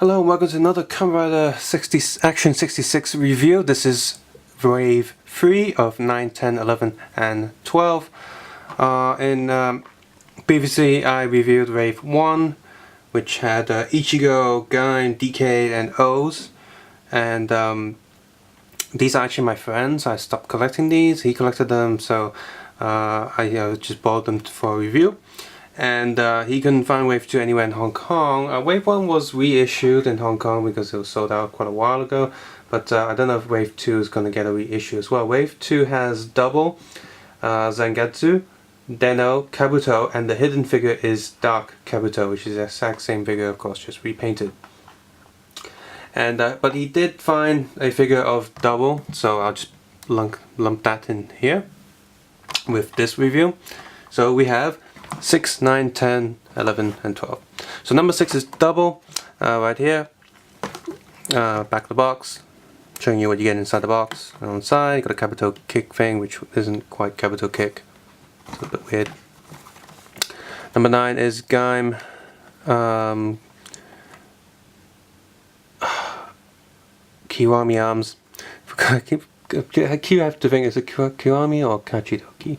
Hello and welcome to another Kamen Rider 60 Action 66 review. This is wave 3 of 9, 10, 11 and 12. Previously I reviewed wave 1, which had Ichigo, Gaim, DK and O's. And these are actually my friends. I stopped collecting these, he collected them, so I just bought them for a review. And he couldn't find Wave 2 anywhere in Hong Kong. Wave 1 was reissued in Hong Kong because it was sold out quite a while ago, but I don't know if Wave 2 is going to get a reissue as well. Wave 2 has double Zengatsu, Deno, Kabuto, and the hidden figure is Dark Kabuto, which is the exact same figure, of course, just repainted. And but he did find a figure of double, so I'll just lump that in here with this review. So we have 6, 9, 10, 11 and 12. So number 6 is double, right here, back of the box, showing you what you get inside the box. And on the side you got a Kabuto kick thing, which isn't quite Kabuto kick, it's a bit weird. Number 9 is Gaim, Kiwami arms. I keep have to think, is it Kiwami or Kachodoki?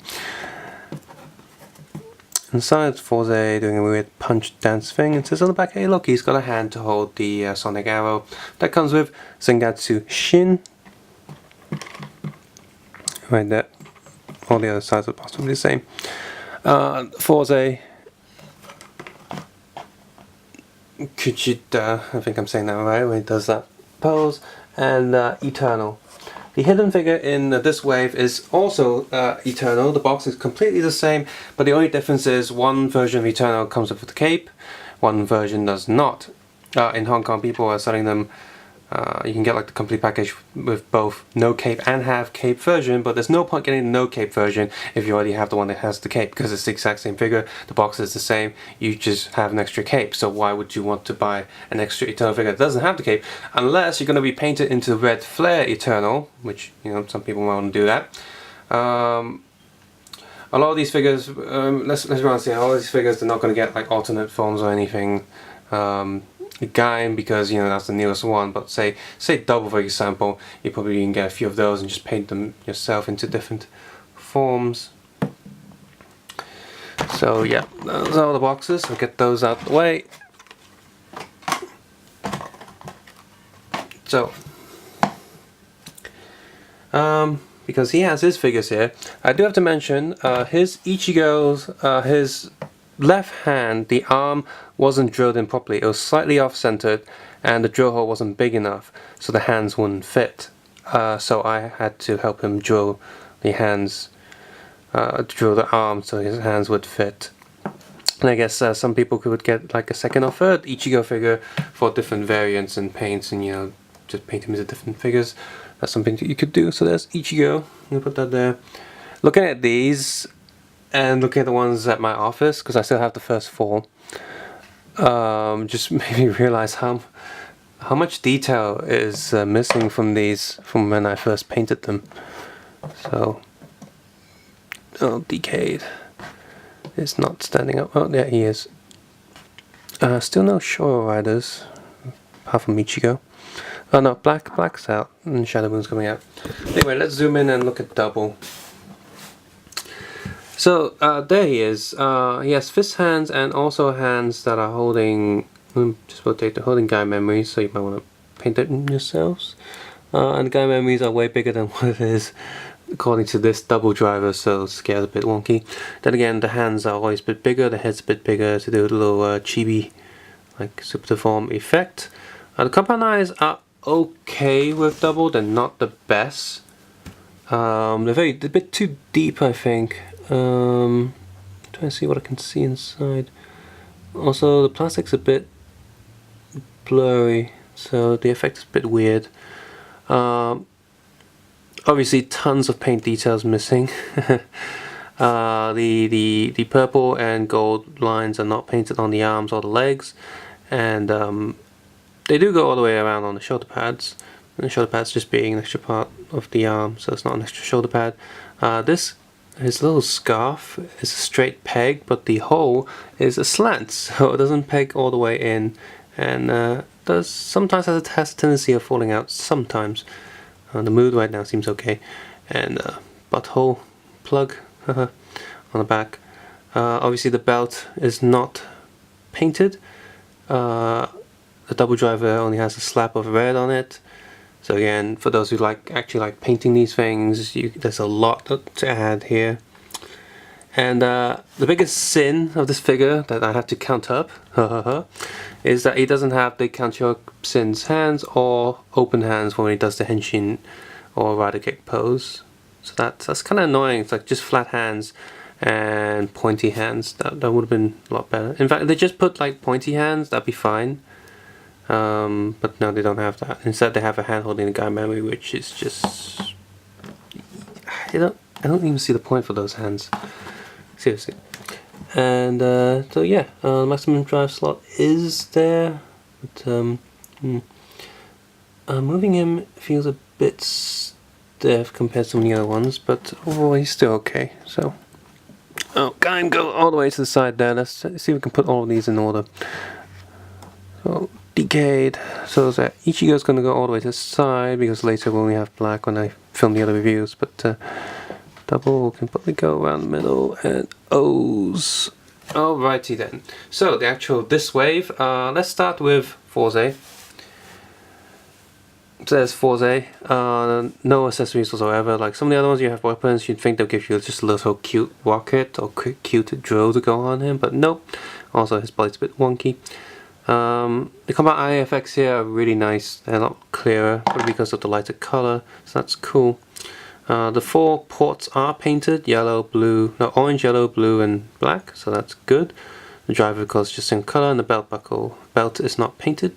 Inside, Fourze doing a weird punch dance thing. It says on the back, hey look, he's got a hand to hold the sonic arrow. That comes with Zengatsu Shin. Right there. All the other sides are possibly the same. Fourze Kuchita, I think I'm saying that right, when he does that pose. And Eternal. The hidden figure in this wave is also Eternal. The box is completely the same, but the only difference is one version of Eternal comes with the cape, one version does not. In Hong Kong, people are selling them, you can get like the complete package with both no cape and have cape version, but there's no point getting the no cape version if you already have the one that has the cape, because it's the exact same figure, the box is the same, you just have an extra cape. So why would you want to buy an extra Eternal figure that doesn't have the cape, unless you're going to be painted into red flare Eternal, which, you know, some people want to do that. A lot of these figures, let's be honest here, all these figures, they're not going to get like alternate forms or anything. Gaim, because you know that's the newest one, but say double, for example, you probably can get a few of those and just paint them yourself into different forms. So yeah, those are all the boxes. I'll get those out of the way. So because he has his figures here, I do have to mention his Ichigo's his left hand, the arm wasn't drilled in properly. It was slightly off-centered and the drill hole wasn't big enough, so the hands wouldn't fit. So I had to help him drill the hands, drill the arm so his hands would fit. And I guess some people could get like a second or third Ichigo figure for different variants and paints, and you know, just paint him into different figures. That's something that you could do. So there's Ichigo. I'm gonna put that there. Looking at these, and looking at the ones at my office, because I still have the first 4, just made me realize how much detail is missing from these from when I first painted them. So, Decade is not standing up. Oh, there he is. Still no Shore Riders, apart from Ichigo. Oh no, Black's out and Shadow Moon's coming out. Anyway, let's zoom in and look at double. So there he is. He has fist hands and also hands that are holding, just rotate, holding Gaim memories, so you might want to paint it in yourselves. And the Gaim memories are way bigger than what it is according to this double driver, so scale's a bit wonky. Then again, the hands are always a bit bigger, the head's a bit bigger to do a little chibi, like super deform effect. The compound eyes are okay with double, they're not the best. They're a bit too deep, I think. Trying to see what I can see inside. Also, the plastic's a bit blurry, so the effect is a bit weird. Obviously, tons of paint details missing. The purple and gold lines are not painted on the arms or the legs, and they do go all the way around on the shoulder pads. And the shoulder pads just being an extra part of the arm, so it's not an extra shoulder pad. His little scarf is a straight peg, but the hole is a slant, so it doesn't peg all the way in, and sometimes has a tendency of falling out sometimes. The mood right now seems okay. And butthole plug on the back. Obviously the belt is not painted. The double driver only has a slap of red on it. So again, for those who actually like painting these things, there's a lot to add here. And the biggest sin of this figure that I have to count up is that he doesn't have the Kachodoki Shin's hands or open hands when he does the henshin or rider kick pose. So that's kind of annoying. It's like just flat hands and pointy hands. That would have been a lot better. In fact, if they just put like pointy hands, that'd be fine. But no, they don't have that. Instead, they have a hand holding the Gaim, which is just I don't even see the point for those hands. Seriously. And so yeah, maximum drive slot is there, but moving him feels a bit stiff compared to some of the other ones, but overall he's still okay. So, Gaim, go all the way to the side there. Let's see if we can put all of these in order. So, Decade. So that Ichigo's going to go all the way to the side because later we'll only have black when I film the other reviews, but double can probably go around the middle, and O's. Alrighty then. So the actual this wave, let's start with Fourze. So there's Fourze, no accessories whatsoever. Like some of the other ones, you have weapons, you'd think they'll give you just a little cute rocket or cute drill to go on him, but nope. Also his body's a bit wonky. The combat eye effects here are really nice. They're a lot clearer, probably because of the lighter color, so that's cool. The 4 ports are painted, orange, yellow, blue and black, so that's good. The driver, of course, just in color, and the belt is not painted.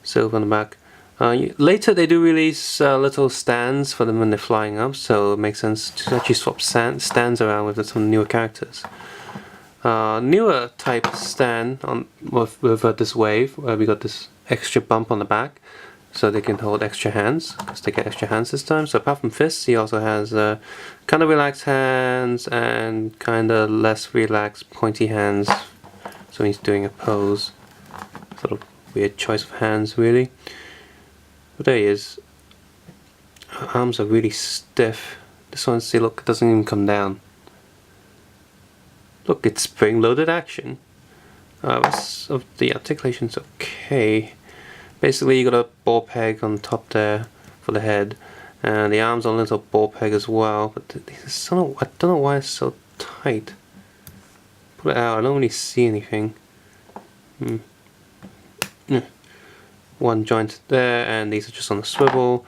Silver on the back. Later they do release little stands for them when they're flying up, so it makes sense to actually swap stands around with some newer characters. Newer type stand with this wave, where we got this extra bump on the back, so they can hold extra hands, because they get extra hands this time. So apart from fists, he also has kind of relaxed hands and kind of less relaxed pointy hands. So he's doing a pose. Sort of weird choice of hands, really. But there he is. Arms are really stiff. This one, see, look, it doesn't even come down. Look, it's spring-loaded action. The articulation's okay. Basically, you got a ball peg on top there for the head, and the arms on a little ball peg as well. But I don't know why it's so tight. Pull it out. I don't really see anything. One joint there, and these are just on the swivel.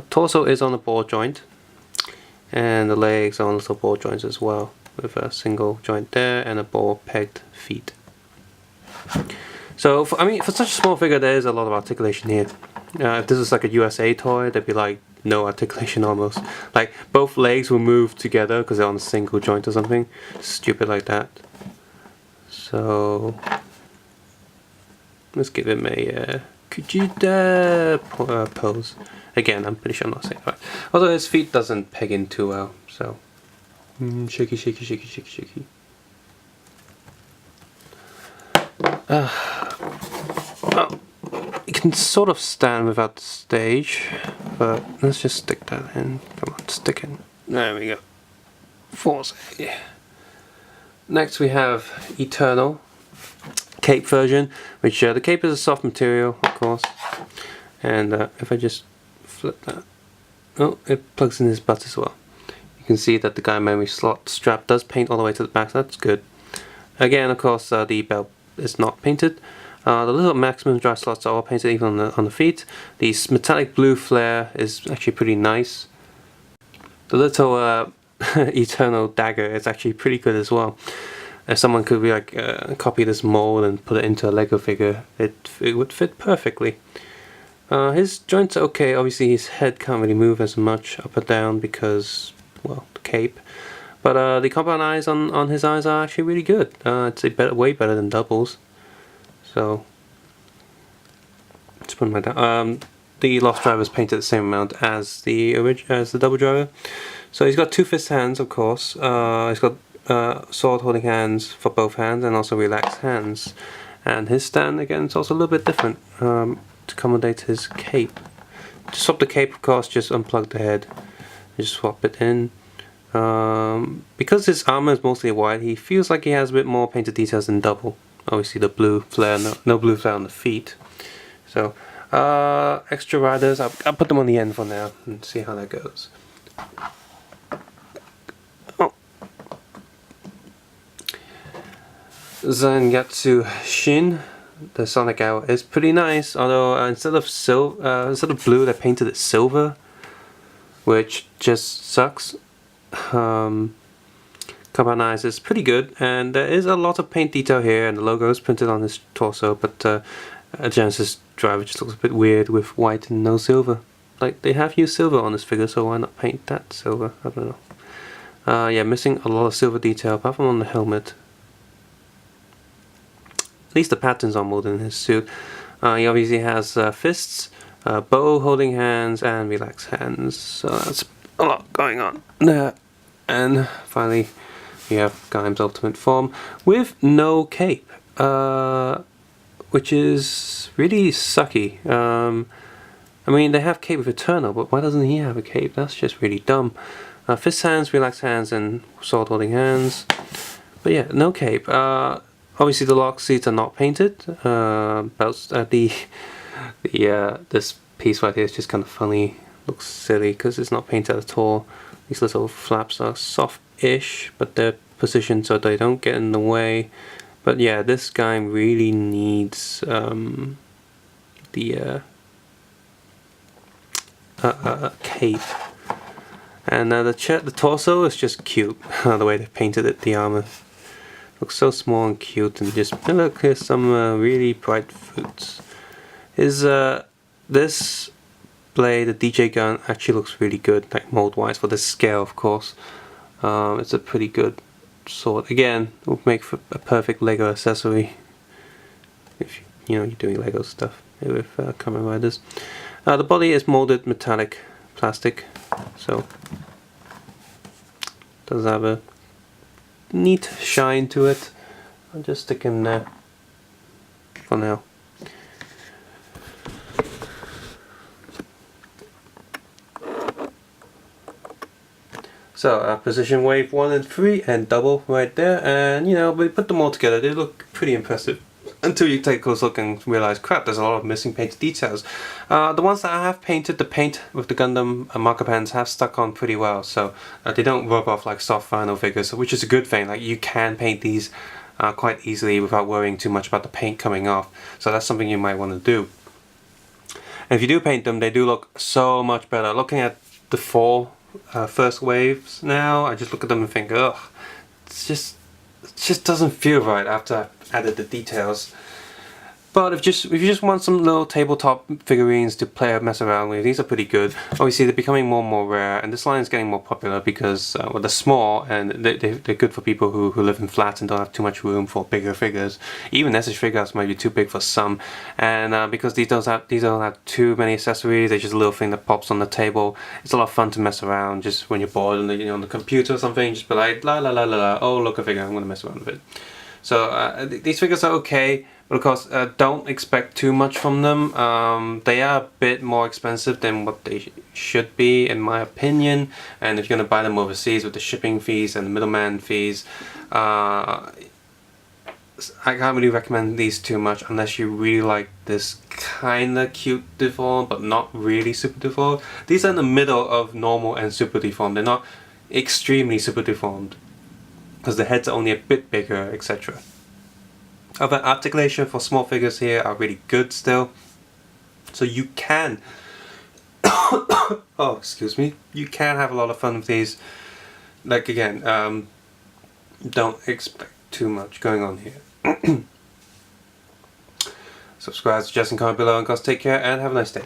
Torso is on the ball joint, and the legs are on little ball joints as well, with a single joint there and a ball pegged feet. So, for such a small figure, there is a lot of articulation here. If this was like a USA toy, there'd be like no articulation almost. Like, both legs will move together because they're on a single joint or something. Stupid like that. So, let's give him a Kujuda pose. Again, I'm pretty sure I'm not saying it right. Although his feet doesn't peg in too well, so. Shaky, shaky, shaky, shaky, shaky. You can sort of stand without the stage, but let's just stick that in. Come on, stick in. There we go. Fourze. Next we have Eternal cape version, which the cape is a soft material, of course. And if I just flip that, it plugs in his butt as well. You can see that the Gaim memory slot strap does paint all the way to the back, so that's good. Again, of course, the belt is not painted. The little maximum drive slots are all painted, even on the feet. The metallic blue flare is actually pretty nice. The little Eternal dagger is actually pretty good as well. If someone could be like copy this mold and put it into a Lego figure, it would fit perfectly. His joints are okay. Obviously, his head can't really move as much up or down because, well, the cape. But the compound eyes on his eyes are actually really good. It's way better than doubles. So, let's put him like that. The Lost Driver is painted the same amount as the double driver. So he's got 2 fist hands, of course. He's got sword holding hands for both hands, and also relaxed hands. And his stand, again, is also a little bit different to accommodate his cape. To swap the cape, of course, just unplug the head, just swap it in. Because his armor is mostly white, he feels like he has a bit more painted details than double. Obviously the blue flare, no blue flare on the feet. So, extra riders, I'll put them on the end for now and see how that goes. Oh. Zengatsu Shin, the Sonic Arrow, is pretty nice, although instead of blue they painted it silver, which just sucks. Kamen is pretty good, and there is a lot of paint detail here, and the logo is printed on his torso, but a Genesis driver just looks a bit weird with white and no silver. Like, they have used silver on this figure, so why not paint that silver? I don't know. Yeah, missing a lot of silver detail, apart from on the helmet. At least the patterns are more than his suit. He obviously has fists, bow, holding hands, and relaxed hands, so that's a lot going on there. And finally, we have Gaim's ultimate form with no cape, which is really sucky. I mean, they have cape with Eternal, but why doesn't he have a cape? That's just really dumb. Fist hands, relaxed hands, and sword holding hands. But yeah, no cape. Obviously, the lock seats are not painted. Belts, this piece right here is just kind of funny. Looks silly because it's not painted at all. These little flaps are soft-ish, but they're positioned so they don't get in the way. But yeah, this guy really needs cape. And the torso is just cute. The way they painted it, the armor looks so small and cute, and just look, here's some really bright fruits. This blade, the DJ gun, actually looks really good, like mold-wise, for this scale, of course. It's a pretty good sword. Again, it would make for a perfect Lego accessory if you're doing Lego stuff with Kamen Riders. The body is molded metallic plastic, so does have a neat shine to it. I'll just stick him there for now. So position wave 1 and 3 and double right there, and we put them all together, they look pretty impressive. Until you take a close look and realize, crap, there's a lot of missing painted details. The ones that I have painted, the paint with the Gundam marker pens have stuck on pretty well, so they don't rub off like soft vinyl figures, which is a good thing. Like, you can paint these quite easily without worrying too much about the paint coming off, so that's something you might want to do. And if you do paint them, they do look so much better. Looking at the first waves now, I just look at them and think, ugh, it just doesn't feel right after I've added the details. But if you just want some little tabletop figurines to mess around with, these are pretty good. Obviously they're becoming more and more rare, and this line is getting more popular because well, they're small, and they're good for people who live in flats and don't have too much room for bigger figures. Even SH figures might be too big for some, and because these don't have too many accessories, they're just a little thing that pops on the table. It's a lot of fun to mess around just when you're bored and on the computer or something. Just be like, la la la la la, oh look, a figure, I'm gonna mess around with it. So these figures are okay, but of course don't expect too much from them. They are a bit more expensive than what they should be, in my opinion, and if you're going to buy them overseas with the shipping fees and the middleman fees, I can't really recommend these too much unless you really like this kinda cute deformed but not really super deformed. These are in the middle of normal and super deformed. They're not extremely super deformed, because the heads are only a bit bigger, etc. Other articulation for small figures here are really good still, so you can oh, excuse me, you can have a lot of fun with these. Like, again, don't expect too much going on here. Subscribe, suggest, and comment below, and guys, take care and have a nice day.